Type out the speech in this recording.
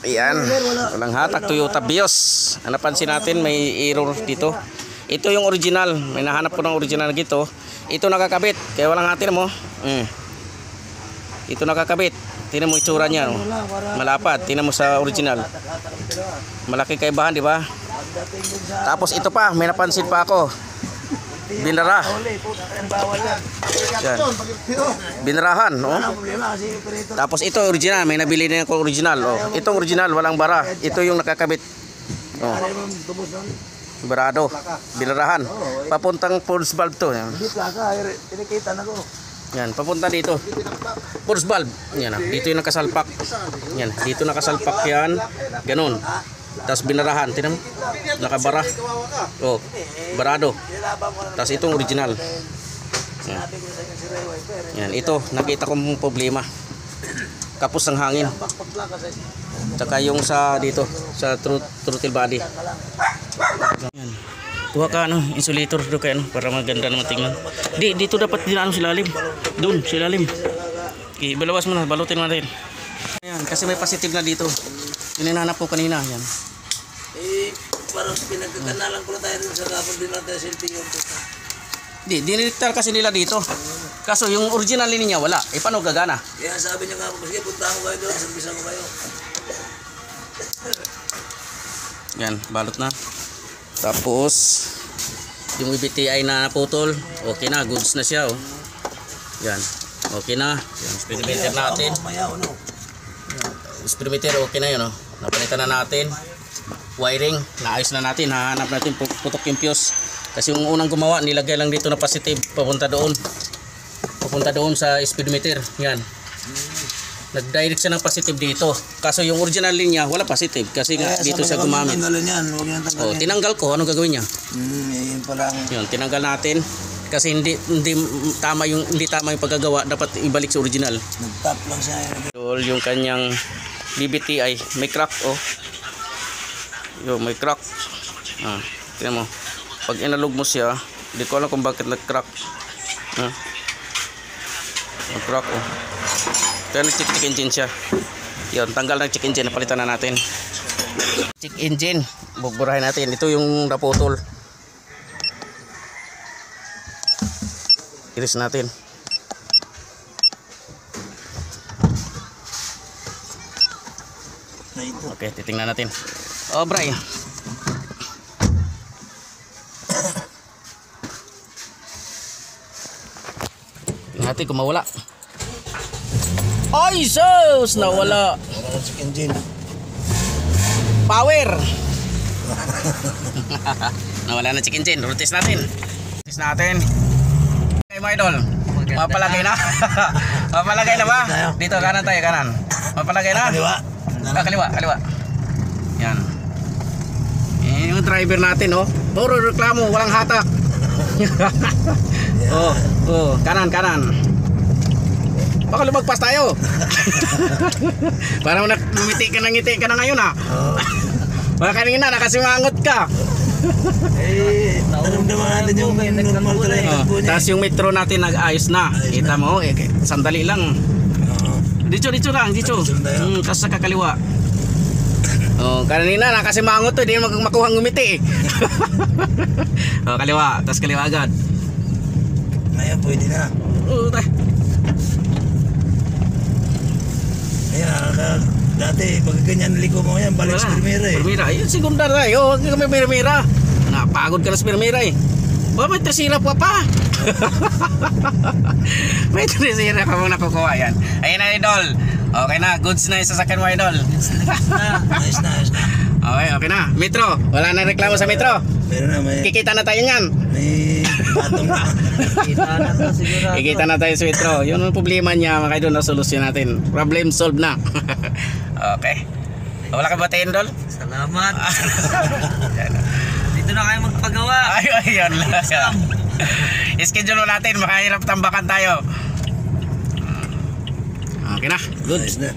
Yan. Walang hatak. Toyota Vios. Napansin natin may error dito. Ito yung original. May nahanap ko ng original gito. Ito nakakabit. Kaya walang hatin mo. Ito nakakabit. Tingnan mo itsura niya. No? Malapad. Tingnan mo sa original. Malaki kaibahan, di ba? Tapos ito pa. May napansin pa ako. Binara. Yan. Binarahan, no? Tapos ito original, may nabili na ako original, oh. Itong original walang bara. Ito yung nakakabit. Oh. Barado. Binarahan. Papuntang force valve to. Yan. Yan, papunta dito. Force valve. Yan, dito yung nakasalpak. Yan, dito nakasalpak yan. Ganun. Tapos binarahan, tingnan mo. Nakabara. Oh, barado. Tapos itong original. Yan, ito nakita kong problema. Kapos ng hangin. Tsaka yung sa dito, sa throttle body. Yan. Kuha ka insulator do kay para maganda naman tingnan. Dito dapat dinaan sa ilalim. Doon, sa ilalim. Ibalawas mo na, balutin mo natin. Ayan, kasi may positive na dito. Hinanap ko kanina, yan. Parang pinagkakanalan ko na tayo sa kapon din natin sa LTO. Dinirektar kasi nila dito. Kaso yung original niya wala. Paano gagana? Kaya sabi niya nga po, sige punta ko kayo doon, servisa ko kayo. Yan, balot na. Tapos yung BTI na naputol, okay na, goods na siya, oh. Yan, okay na. Yung speedometer natin. Speedometer okay na yun, oh. Napalitan na natin. Wiring, naayos na natin. Hahanap natin putok yung fuse. Kasi yung unang gumawa, nilagay lang dito na positive. Papunta doon sa speedometer. Yan. Nag-direct siya ng positive dito. Kaso yung original linya, wala positive. Kasi nga dito siya gumamit. Oh, tinanggal ko. Anong gagawin niya? Yun pala. Yun, tinanggal natin. Kasi hindi tama yung paggagawa. Dapat ibalik sa original. Nag-tap lang siya. Yung kanyang BBTI. May crack, oh. Yo, may crack. Tingnan mo. Pag inalog mo siya, hindi ko alam kung bakit nag-crack. Nag-crack, oh. Kaya nag-check engine siya. Yun, tanggal ng check engine. Napalitan na natin. Check engine. Bugburahin natin. Ito yung naputol. Iris natin. Okay, titingnan natin. Oh, Bray. Tingnan natin kung mawala. Ay, sus! Nawala. Wala na check engine. Power! Nawala na check engine. Rotis natin. Rotis natin. Okay, mga idol. Mapalagay na. Mapalagay na ba? Dito, kanan tayo, kanan. Mapalagay na? Kaliwa. Kaliwa. Yan. Yung driver natin, oh. Puro reklamo, walang hatak. Kanan. Baka lumagpas tayo. Parang ngiti ka na ngayon, ha. Baka kanina nakasimangot ka. Naramdaman natin yung normal talaga. Tapos yung metro natin nag-ayos na. Kita mo, sandali lang. Dito lang. Tapos sa kakaliwa. Kanina nakasimangot to, hindi makuha ngumiti. Kaliwa, tapos kaliwa agad. Ngayon pwede na. Ayan, dati pag ganyan liko mo yan, balik sa primera eh. Primera, yun segunda tayo. Huwag kami primera. Napagod ka na sa primera eh. May tresira pa. May tresira ka mong nakukuha yan. Ayun na, idol. Okay na, goods na yung sasakyan mo, idol. Nice na. Okay na. Metro, wala na reklamo sa Metro. Meron na, Kikita na tayo niyan. may patong na. Kikita na tayo sa Metro. Yun ang problema niya, mga idol, na solusyon natin. Problem solved na. Okay. Wala ka batiin, Dol? Salamat. Dito na kayo magpagawa. Ayun lang. Schedule natin, makahirap tambakan tayo. Okay na, good. Nice na.